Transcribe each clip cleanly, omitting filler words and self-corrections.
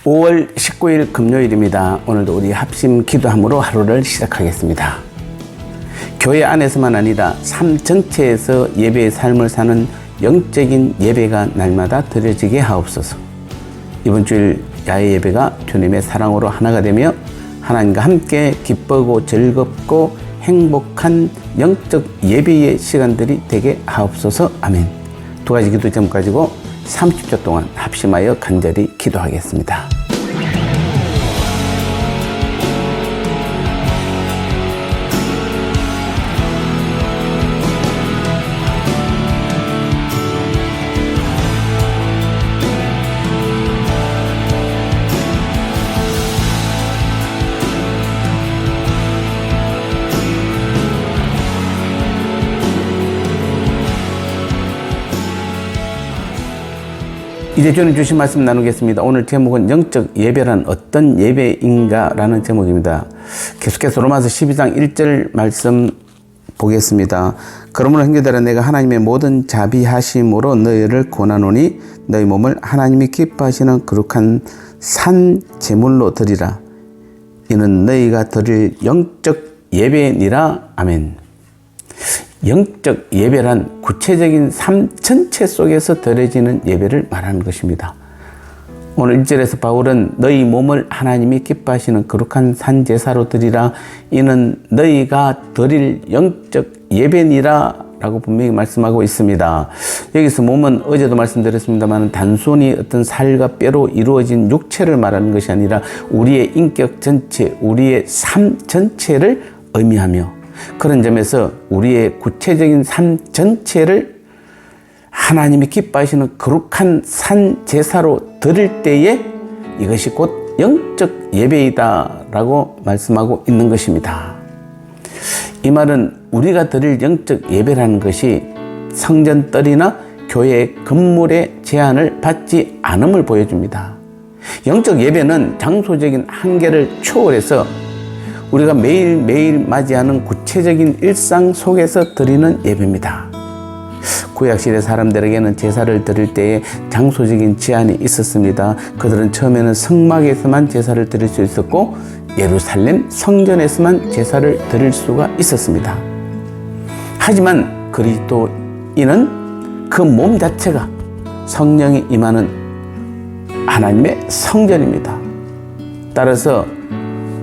5월 19일 금요일입니다. 오늘도 우리 합심 기도함으로 하루를 시작하겠습니다. 교회 안에서만 아니라 삶 전체에서 예배의 삶을 사는 영적인 예배가 날마다 드려지게 하옵소서. 이번 주일 야외 예배가 주님의 사랑으로 하나가 되며 하나님과 함께 기쁘고 즐겁고 행복한 영적 예배의 시간들이 되게 하옵소서. 아멘. 두 가지 기도 제목 가지고 30초 동안 합심하여 간절히 기도하겠습니다. 이제 주님 주신 말씀 나누겠습니다. 오늘 제목은 영적 예배란 어떤 예배인가 라는 제목입니다. 계속해서 로마서 12장 1절 말씀 보겠습니다. 그러므로 형제들아 내가 하나님의 모든 자비하심으로 너희를 권하노니 너희 몸을 하나님이 기뻐하시는 거룩한 산 제물로 드리라. 이는 너희가 드릴 영적 예배니라. 아멘. 영적 예배란 구체적인 삶 전체 속에서 드려지는 예배를 말하는 것입니다. 오늘 1절에서 바울은 너희 몸을 하나님이 기뻐하시는 거룩한 산제사로 드리라. 이는 너희가 드릴 영적 예배니라 라고 분명히 말씀하고 있습니다. 여기서 몸은 어제도 말씀드렸습니다만 단순히 어떤 살과 뼈로 이루어진 육체를 말하는 것이 아니라 우리의 인격 전체, 우리의 삶 전체를 의미하며 그런 점에서 우리의 구체적인 삶 전체를 하나님이 기뻐하시는 거룩한 산 제사로 드릴 때에 이것이 곧 영적 예배이다 라고 말씀하고 있는 것입니다. 이 말은 우리가 드릴 영적 예배라는 것이 성전떨이나 교회 건물의 제한을 받지 않음을 보여줍니다. 영적 예배는 장소적인 한계를 초월해서 우리가 매일매일 맞이하는 구체적인 일상 속에서 드리는 예배입니다. 구약시대 사람들에게는 제사를 드릴 때에 장소적인 제한이 있었습니다. 그들은 처음에는 성막에서만 제사를 드릴 수 있었고 예루살렘 성전에서만 제사를 드릴 수가 있었습니다. 하지만 그리스도인은 그 몸 자체가 성령이 임하는 하나님의 성전입니다. 따라서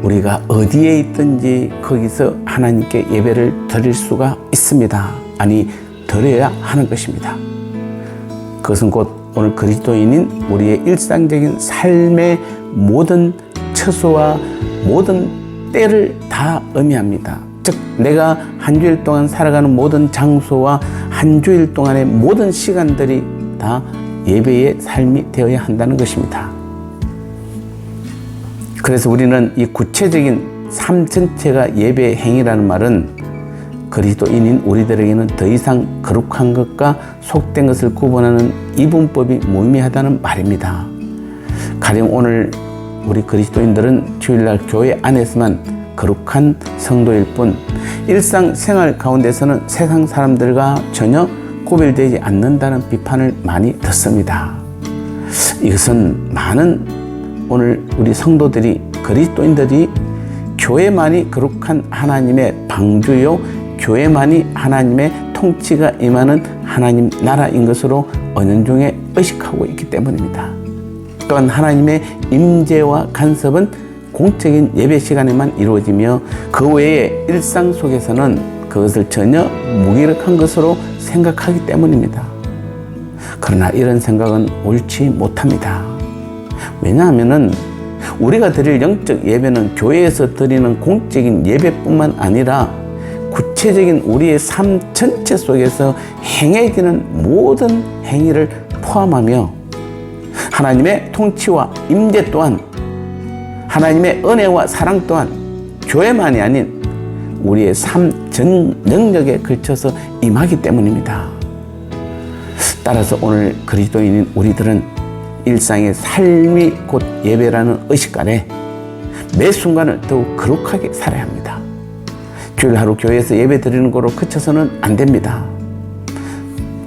우리가 어디에 있든지 거기서 하나님께 예배를 드릴 수가 있습니다. 아니, 드려야 하는 것입니다. 그것은 곧 오늘 그리스도인인 우리의 일상적인 삶의 모든 처소와 모든 때를 다 의미합니다. 즉, 내가 한 주일 동안 살아가는 모든 장소와 한 주일 동안의 모든 시간들이 다 예배의 삶이 되어야 한다는 것입니다. 그래서 우리는 이 구체적인 삶 전체가 예배 행위라는 말은 그리스도인인 우리들에게는 더 이상 거룩한 것과 속된 것을 구분하는 이분법이 무의미하다는 말입니다. 가령 오늘 우리 그리스도인들은 주일날 교회 안에서만 거룩한 성도일 뿐 일상생활 가운데서는 세상 사람들과 전혀 구별되지 않는다는 비판을 많이 듣습니다. 이것은 많은 오늘 우리 성도들이 그리스도인들이 교회만이 거룩한 하나님의 방주요 교회만이 하나님의 통치가 임하는 하나님 나라인 것으로 은연중에 의식하고 있기 때문입니다. 또한 하나님의 임재와 간섭은 공적인 예배 시간에만 이루어지며 그 외의 일상 속에서는 그것을 전혀 무기력한 것으로 생각하기 때문입니다. 그러나 이런 생각은 옳지 못합니다. 왜냐하면 우리가 드릴 영적 예배는 교회에서 드리는 공적인 예배뿐만 아니라 구체적인 우리의 삶 전체 속에서 행해지는 모든 행위를 포함하며 하나님의 통치와 임재 또한 하나님의 은혜와 사랑 또한 교회만이 아닌 우리의 삶 전 영역에 걸쳐서 임하기 때문입니다. 따라서 오늘 그리스도인인 우리들은 일상의 삶이 곧 예배라는 의식 아래 매 순간을 더욱 거룩하게 살아야 합니다. 주일 하루 교회에서 예배 드리는 거로 그쳐서는 안 됩니다.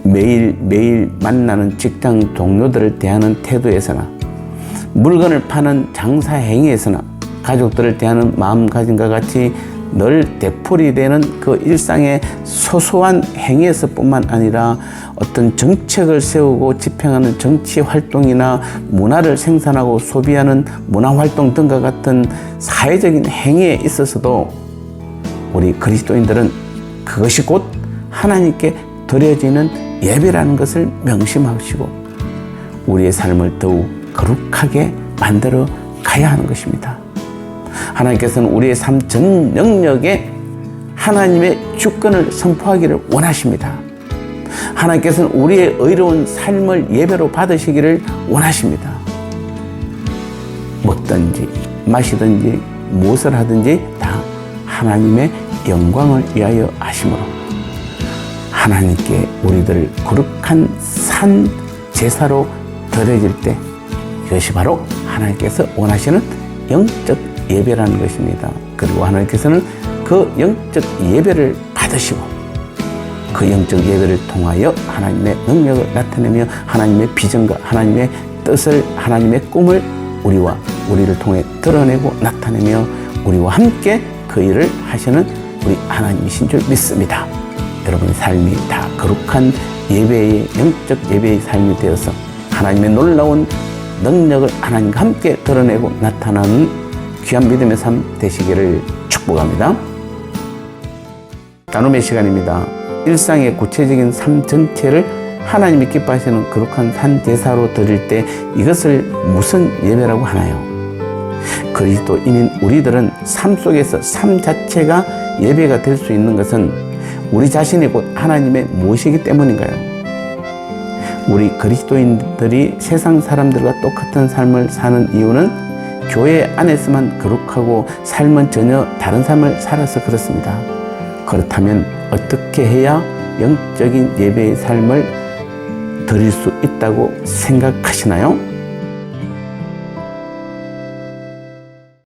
매일매일 만나는 직장 동료들을 대하는 태도에서나 물건을 파는 장사 행위에서나 가족들을 대하는 마음가짐과 같이 늘 되풀이 되는 그 일상의 소소한 행위에서뿐만 아니라 어떤 정책을 세우고 집행하는 정치 활동이나 문화를 생산하고 소비하는 문화 활동 등과 같은 사회적인 행위에 있어서도 우리 그리스도인들은 그것이 곧 하나님께 드려지는 예배라는 것을 명심하시고 우리의 삶을 더욱 거룩하게 만들어 가야 하는 것입니다. 하나님께서는 우리의 삶 전 영역에 하나님의 주권을 선포하기를 원하십니다. 하나님께서는 우리의 의로운 삶을 예배로 받으시기를 원하십니다. 먹든지 마시든지 무엇을 하든지 다 하나님의 영광을 위하여 하심으로 하나님께 우리들을 거룩한 산 제사로 드려질 때 이것이 바로 하나님께서 원하시는 영적 예배라는 것입니다. 그리고 하나님께서는 그 영적 예배를 받으시고 그 영적 예배를 통하여 하나님의 능력을 나타내며 하나님의 비전과 하나님의 뜻을 하나님의 꿈을 우리와 우리를 통해 드러내고 나타내며 우리와 함께 그 일을 하시는 우리 하나님이신 줄 믿습니다. 여러분의 삶이 다 거룩한 예배의 영적 예배의 삶이 되어서 하나님의 놀라운 능력을 하나님과 함께 드러내고 나타나는 귀한 믿음의 삶 되시기를 축복합니다. 나눔의 시간입니다. 일상의 구체적인 삶 전체를 하나님이 기뻐하시는 거룩한 산 제사로 드릴 때 이것을 무슨 예배라고 하나요? 그리스도인인 우리들은 삶 속에서 삶 자체가 예배가 될 수 있는 것은 우리 자신이 곧 하나님의 무엇이기 때문인가요? 우리 그리스도인들이 세상 사람들과 똑같은 삶을 사는 이유는 교회 안에서만 거룩하고 삶은 전혀 다른 삶을 살아서 그렇습니다. 그렇다면 어떻게 해야 영적인 예배의 삶을 드릴 수 있다고 생각하시나요?